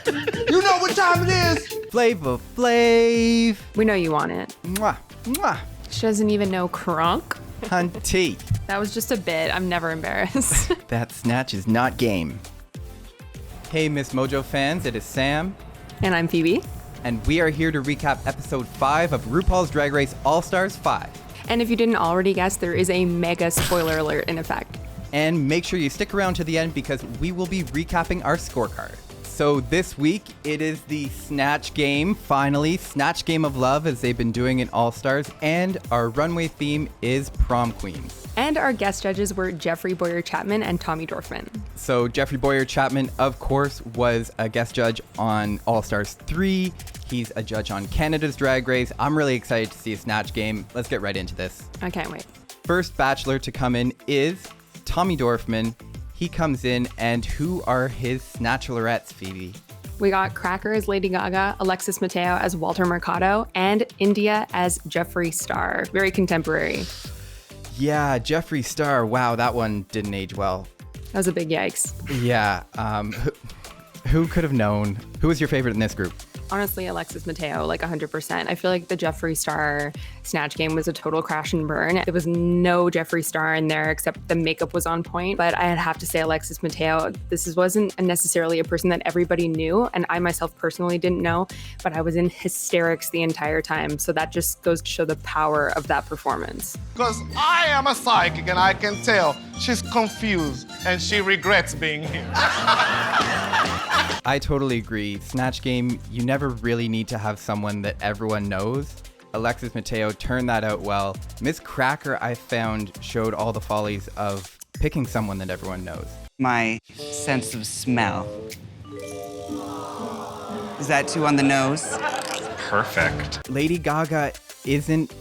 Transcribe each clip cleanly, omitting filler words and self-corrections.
You know what time it is? Flavor Flav. We know you want it. Mwah, mwah. She doesn't even know crunk. Hunty. That was just a bit. I'm never embarrassed. That Snatch is not game. Hey, Miss Mojo fans, it is Sam. And I'm Phoebe. And we are here to recap episode 5 of RuPaul's Drag Race All-Stars 5. And if you didn't already guess, there is a mega spoiler alert in effect. And make sure you stick around to the end because we will be recapping our scorecard. So this week, it is the Snatch Game, finally. Snatch Game of Love, as they've been doing in All-Stars. And our runway theme is Prom Queens. And our guest judges were Jeffrey Boyer-Chapman and Tommy Dorfman. So Jeffrey Boyer-Chapman, of course, was a guest judge on All-Stars 3. He's a judge on Canada's Drag Race. I'm really excited to see a Snatch Game. Let's get right into this. I can't wait. First bachelor to come in is Tommy Dorfman. He comes in, and who are his Snatchlerettes, Phoebe? We got Cracker as Lady Gaga, Alexis Mateo as Walter Mercado, and India as Jeffree Star. Very contemporary. Yeah, Jeffree Star. Wow, that one didn't age well. That was a big yikes. Yeah. Who could have known? Who was your favorite in this group? Honestly, Alexis Mateo, like 100%. I feel like the Jeffree Star Snatch Game was a total crash and burn. There was no Jeffree Star in there except the makeup was on point. But I'd have to say Alexis Mateo, wasn't necessarily a person that everybody knew. And I myself personally didn't know, but I was in hysterics the entire time. So that just goes to show the power of that performance. Because I am a psychic and I can tell she's confused and she regrets being here. I totally agree. Snatch Game, you never really need to have someone that everyone knows. Alexis Mateo turned that out well. Miss Cracker, I found, showed all the follies of picking someone that everyone knows. My sense of smell. Is that too on the nose? Perfect. Lady Gaga isn't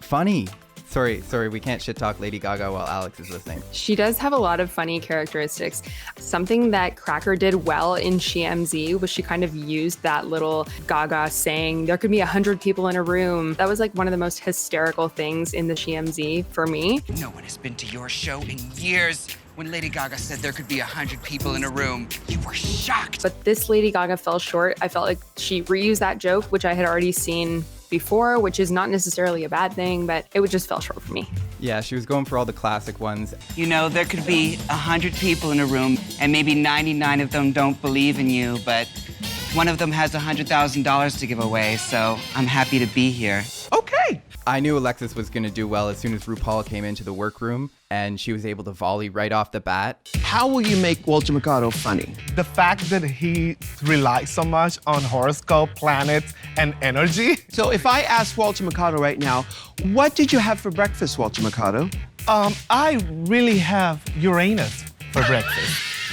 funny. Sorry, we can't shit talk Lady Gaga while Alex is listening. She does have a lot of funny characteristics. Something that Cracker did well in SheMZ was she kind of used that little Gaga saying, there could be 100 people in a room. That was like one of the most hysterical things in the SheMZ for me. No one has been to your show in years. When Lady Gaga said there could be 100 people in a room, you were shocked. But this Lady Gaga fell short. I felt like she reused that joke, which I had already seen before, which is not necessarily a bad thing, but it just fell short for me. Yeah, she was going for all the classic ones. You know, there could be 100 people in a room and maybe 99 of them don't believe in you, but one of them has $100,000 to give away, so I'm happy to be here. Okay. I knew Alexis was going to do well as soon as RuPaul came into the workroom and she was able to volley right off the bat. How will you make Walter Mercado funny? The fact that he relies so much on horoscope, planets, and energy. So if I ask Walter Mercado right now, what did you have for breakfast, Walter Mercado? I really have Uranus for breakfast.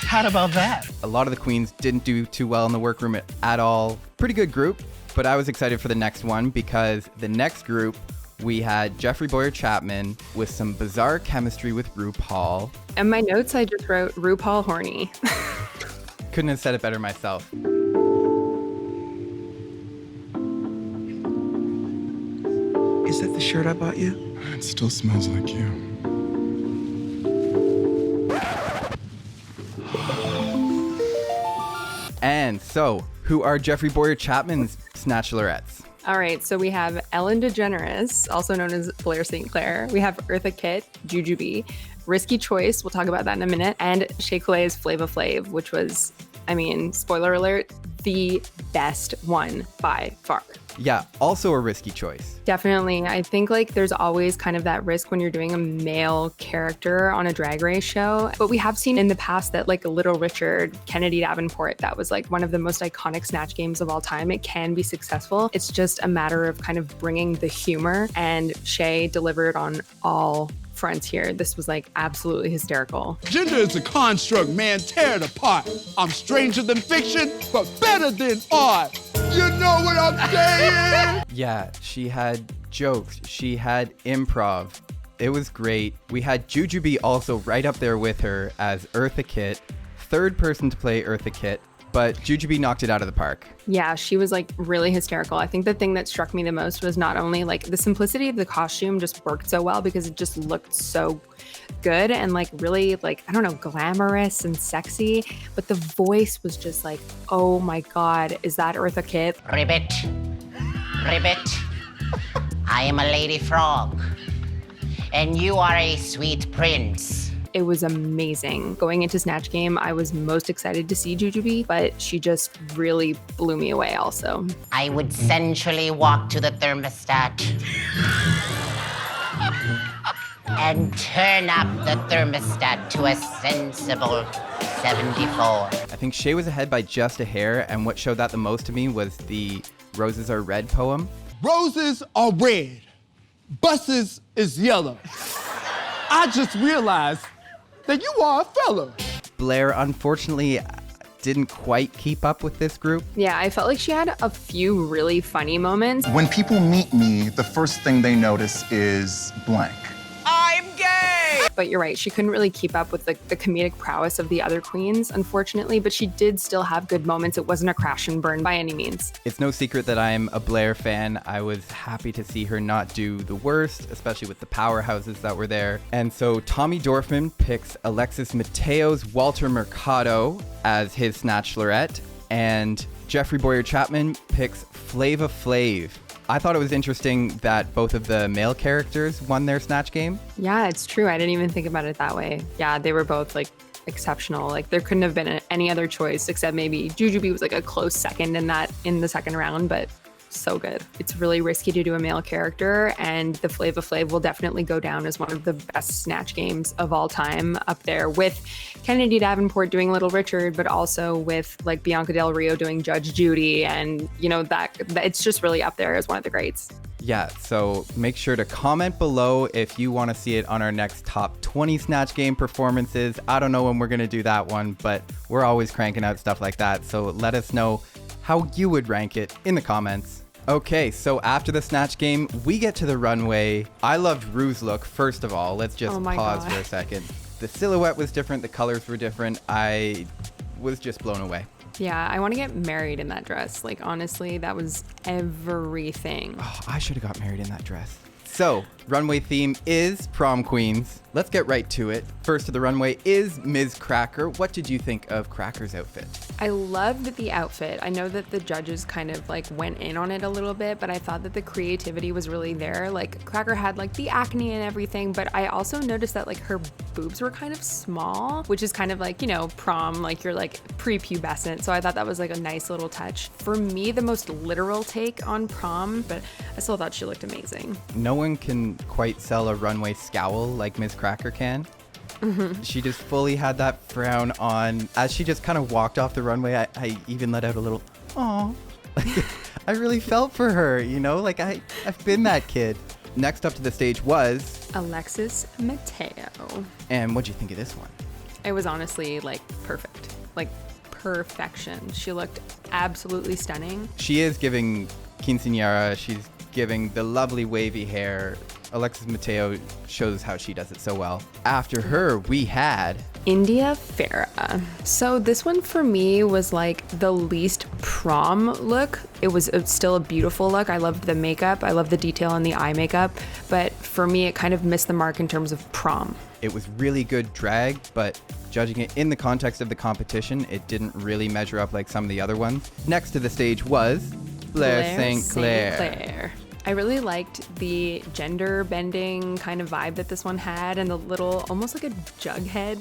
How about that? A lot of the queens didn't do too well in the workroom at all. Pretty good group, but I was excited for the next one because the next group, we had Jeffrey Boyer-Chapman with some bizarre chemistry with RuPaul. And my notes, I just wrote RuPaul horny. Couldn't have said it better myself. Is that the shirt I bought you? It still smells like you. And so, who are Jeffrey Boyer-Chapman's Snatchlerettes? All right, so we have Ellen DeGeneres, also known as Blair St. Clair. We have Eartha Kitt, Jujubee, Risky Choice, we'll talk about that in a minute, and Shea Couleé's Flavor Flav, which was, spoiler alert, the best one by far. Yeah, also a risky choice. Definitely. I think there's always kind of that risk when you're doing a male character on a drag race show. But we have seen in the past that Little Richard, Kennedy Davenport, that was one of the most iconic Snatch Games of all time. It can be successful. It's just a matter of kind of bringing the humor, and Shea delivered on all fronts here. This was absolutely hysterical. Gender is a construct, man, tear it apart. I'm stranger than fiction, but better than art. You know what I'm saying? Yeah, she had jokes. She had improv. It was great. We had Jujubee also right up there with her as Eartha Kitt. Third person to play Eartha Kitt. but Jujubee knocked it out of the park. Yeah, she was like really hysterical. I think the thing that struck me the most was not only like the simplicity of the costume just worked so well because it just looked so good and like really like, I don't know, glamorous and sexy, but the voice was just like, oh my God, is that Eartha Kitt? Ribbit, Ribbit, I am a lady frog, and you are a sweet prince. It was amazing. Going into Snatch Game, I was most excited to see Jujubee, but she just really blew me away also. I would sensually walk to the thermostat and turn up the thermostat to a sensible 74. I think Shea was ahead by just a hair, and what showed that the most to me was the Roses Are Red poem. Roses are red, buses is yellow. I just realized that you are a fella. Blair, unfortunately, didn't quite keep up with this group. Yeah, I felt like she had a few really funny moments. When people meet me, the first thing they notice is blank. I'm gay! But you're right, she couldn't really keep up with the comedic prowess of the other queens, unfortunately, but she did still have good moments. It wasn't a crash and burn by any means. It's no secret that I'm a Blair fan. I was happy to see her not do the worst, especially with the powerhouses that were there. And so Tommy Dorfman picks Alexis Mateo's Walter Mercado as his Snatch Lorette, and Jeffrey Boyer Chapman picks Flava Flav. I thought it was interesting that both of the male characters won their Snatch Game. Yeah, it's true. I didn't even think about it that way. Yeah, they were both like exceptional. Like there couldn't have been any other choice except maybe Jujubee was like a close second in the second round, but so good. It's really risky to do a male character, and the Flava Flav will definitely go down as one of the best Snatch Games of all time, up there with Kennedy Davenport doing Little Richard, but also with like Bianca Del Rio doing Judge Judy, and you know that it's just really up there as one of the greats. Yeah, so make sure to comment below if you want to see it on our next top 20 Snatch Game performances. I don't know when we're going to do that one, but we're always cranking out stuff like that, so let us know how you would rank it in the comments. Okay, so after the Snatch Game, we get to the runway. I loved Ru's look, first of all. Let's just pause for a second. The silhouette was different, the colors were different. I was just blown away. Yeah, I want to get married in that dress. Like, honestly, that was everything. Oh, I should have got married in that dress. So, runway theme is prom queens. Let's get right to it. First to the runway is Ms. Cracker. What did you think of Cracker's outfit? I loved the outfit. I know that the judges kind of like went in on it a little bit, but I thought that the creativity was really there. Like Cracker had like the acne and everything, but I also noticed that like her boobs were kind of small, which is kind of like, you know, prom, like you're like prepubescent. So I thought that was like a nice little touch. For me, the most literal take on prom, but I still thought she looked amazing. No one can quite sell a runway scowl like Ms. Cracker can. Mm-hmm. She just fully had that frown on. As she just kind of walked off the runway, I even let out a little, "Aw." Like, I really felt for her, you know? Like, I've been that kid. Next up to the stage was Alexis Mateo. And what'd you think of this one? It was honestly like perfect. Like perfection. She looked absolutely stunning. She is giving quinceañera. She's giving the lovely wavy hair. Alexis Mateo shows how she does it so well. After her, we had India Farah. So this one for me was like the least prom look. It was still a beautiful look. I loved the makeup. I loved the detail in the eye makeup. But for me, it kind of missed the mark in terms of prom. It was really good drag, but judging it in the context of the competition, it didn't really measure up like some of the other ones. Next to the stage was Blair St. Clair. I really liked the gender bending kind of vibe that this one had, and the little, almost like a jug head,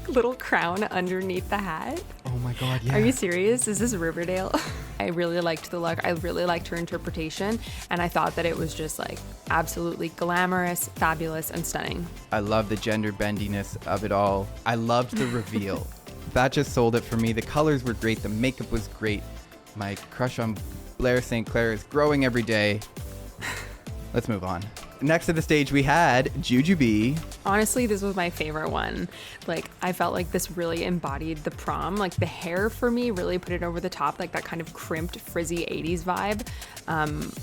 little crown underneath the hat. Oh my God, yeah. Are you serious? Is this Riverdale? I really liked the look. I really liked her interpretation, and I thought that it was just like absolutely glamorous, fabulous, and stunning. I love the gender bendiness of it all. I loved the reveal. That just sold it for me. The colors were great. The makeup was great. My crush on Blair St. Clair is growing every day. Let's move on. Next to the stage, we had Jujubee. Honestly, this was my favorite one. Like, I felt like this really embodied the prom. Like, the hair for me really put it over the top, like that kind of crimped, frizzy 80s vibe.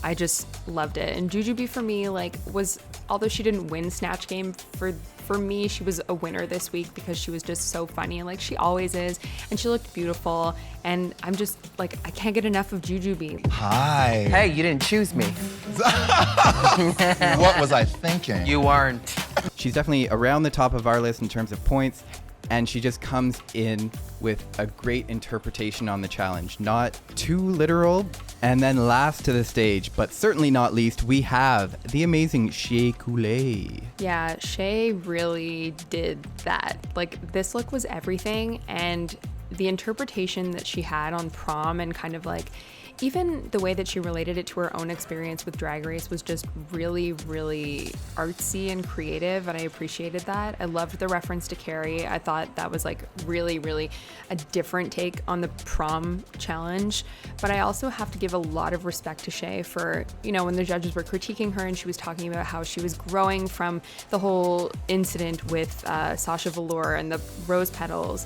I just loved it. And Jujubee for me, like, was although she didn't win Snatch Game, for me, she was a winner this week because she was just so funny, like she always is, and she looked beautiful, and I'm just like, I can't get enough of Jujubee. Hi. Hey, you didn't choose me. What was I thinking? You weren't. She's definitely around the top of our list in terms of points, and she just comes in with a great interpretation on the challenge. Not too literal. And then last to the stage, but certainly not least, we have the amazing Shea Coulee. Yeah, Shea really did that. Like, this look was everything, and the interpretation that she had on prom and kind of like even the way that she related it to her own experience with Drag Race was just really, really artsy and creative, and I appreciated that. I loved the reference to Carrie. I thought that was like really, really a different take on the prom challenge. But I also have to give a lot of respect to Shea for, you know, when the judges were critiquing her and she was talking about how she was growing from the whole incident with Sasha Velour and the rose petals.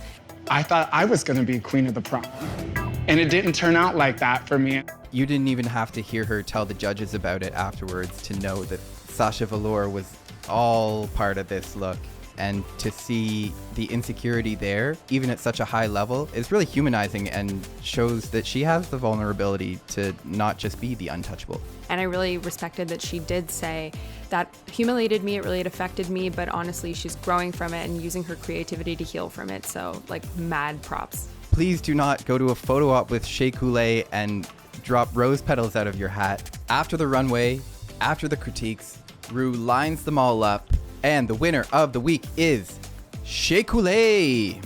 I thought I was gonna be queen of the prom, and it didn't turn out like that for me. You didn't even have to hear her tell the judges about it afterwards to know that Sasha Velour was all part of this look. And to see the insecurity there, even at such a high level, is really humanizing and shows that she has the vulnerability to not just be the untouchable. And I really respected that she did say that humiliated me, it really affected me, but honestly, she's growing from it and using her creativity to heal from it. So, like, mad props. Please do not go to a photo op with Shea Coulee and drop rose petals out of your hat. After the runway, after the critiques, Ru lines them all up, and the winner of the week is Shea Coulee.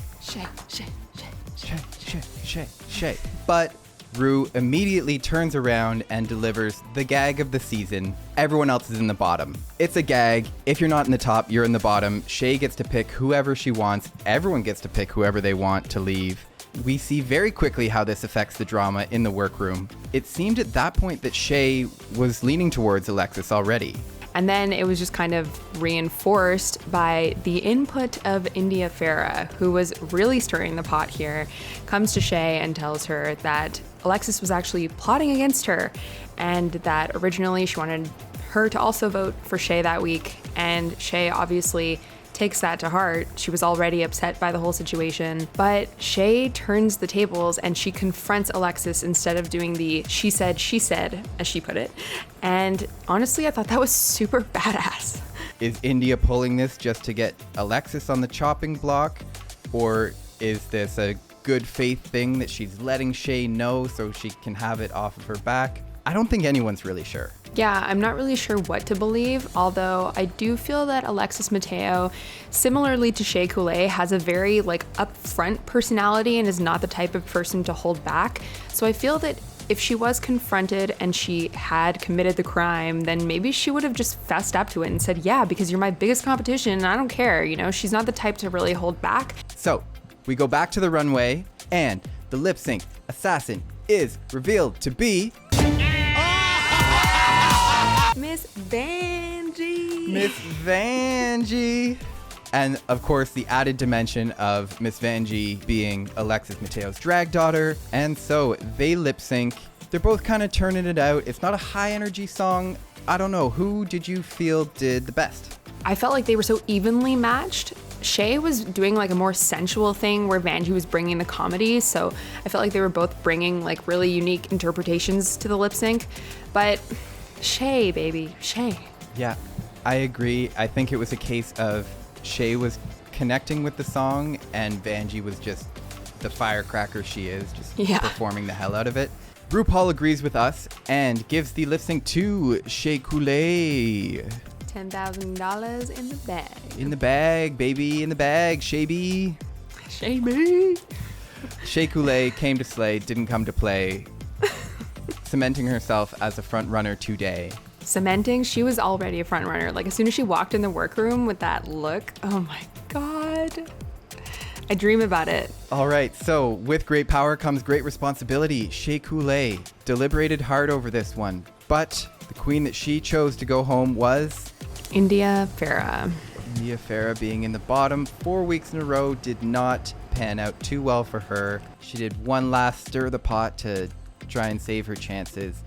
Shea. But Ru immediately turns around and delivers the gag of the season. Everyone else is in the bottom. It's a gag. If you're not in the top, you're in the bottom. Shea gets to pick whoever she wants. Everyone gets to pick whoever they want to leave. We see very quickly how this affects the drama in the workroom. It seemed at that point that Shea was leaning towards Alexis already. And then it was just kind of reinforced by the input of India Farah, who was really stirring the pot here, comes to Shea and tells her that Alexis was actually plotting against her, and that originally she wanted her to also vote for Shea that week. And Shea obviously takes that to heart. She was already upset by the whole situation, but Shea turns the tables and she confronts Alexis instead of doing the she said, as she put it. And honestly, I thought that was super badass. Is India pulling this just to get Alexis on the chopping block? Or is this a good faith thing that she's letting Shea know so she can have it off of her back? I don't think anyone's really sure. Yeah, I'm not really sure what to believe, although I do feel that Alexis Mateo, similarly to Shea Coulee, has a very like upfront personality and is not the type of person to hold back. So I feel that if she was confronted and she had committed the crime, then maybe she would have just fessed up to it and said, yeah, because you're my biggest competition and I don't care, you know? She's not the type to really hold back. So, we go back to the runway, and the lip sync assassin is revealed to be Miss Vanjie. Miss Vanjie. And of course, the added dimension of Miss Vanjie being Alexis Mateo's drag daughter. And so they lip sync. They're both kind of turning it out. It's not a high energy song. I don't know. Who did you feel did the best? I felt like they were so evenly matched. Shea was doing like a more sensual thing where Vanjie was bringing the comedy. So I felt like they were both bringing like really unique interpretations to the lip sync. But Shea, baby, Shea. Yeah, I agree. I think it was a case of Shea was connecting with the song and Vanjie was just the firecracker she is, just performing the hell out of it. RuPaul agrees with us and gives the lip sync to Shea Coulee. $10,000 in the bag. In the bag, baby, in the bag, Shea B. Shea B. Shea Coulee came to slay, didn't come to play. Cementing herself as a front runner today. Cementing, she was already a front runner. Like as soon as she walked in the workroom with that look, oh my God. I dream about it. All right, so with great power comes great responsibility. Shea Coulee deliberated hard over this one, but the queen that she chose to go home was India Farah. India Farah being in the bottom 4 weeks in a row did not pan out too well for her. She did one last stir the pot to try and save her chances.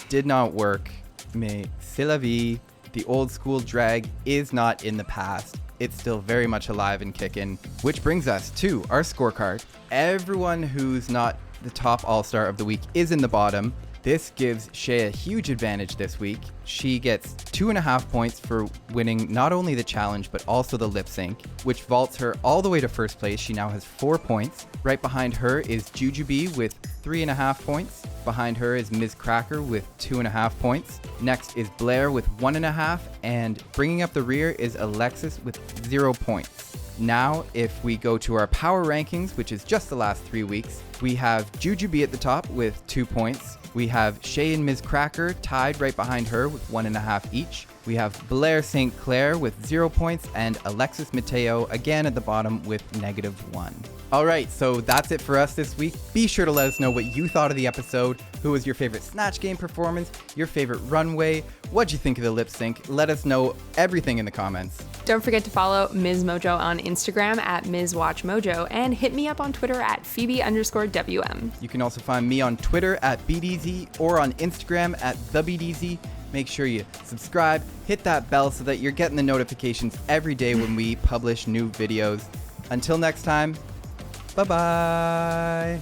Did not work. Mais c'est la vie. the old school drag is not in the past. It's still very much alive and kicking, which brings us to our scorecard. Everyone who's not the top all-star of the week is in the bottom. This gives Shea a huge advantage this week. She gets 2.5 points for winning not only the challenge, but also the lip sync, which vaults her all the way to first place. She now has 4 points. Right behind her is Jujubee with 3.5 points. Behind her is Ms. Cracker with 2.5 points. Next is Blair with 1.5, and bringing up the rear is Alexis with 0 points. Now, if we go to our power rankings, which is just the last 3 weeks, we have Jujubee at the top with 2 points. We have Shea and Ms. Cracker tied right behind her with 1.5 each. We have Blair St. Clair with 0 points and Alexis Mateo again at the bottom with -1. All right, so that's it for us this week. Be sure to let us know what you thought of the episode. Who was your favorite Snatch Game performance? Your favorite runway? What'd you think of the lip sync? Let us know everything in the comments. Don't forget to follow Ms. Mojo on Instagram at MsWatchMojo and hit me up on Twitter at Phoebe_WM. You can also find me on Twitter at BDZ or on Instagram at TheBDZ. Make sure you subscribe, hit that bell so that you're getting the notifications every day when we publish new videos. Until next time, bye-bye.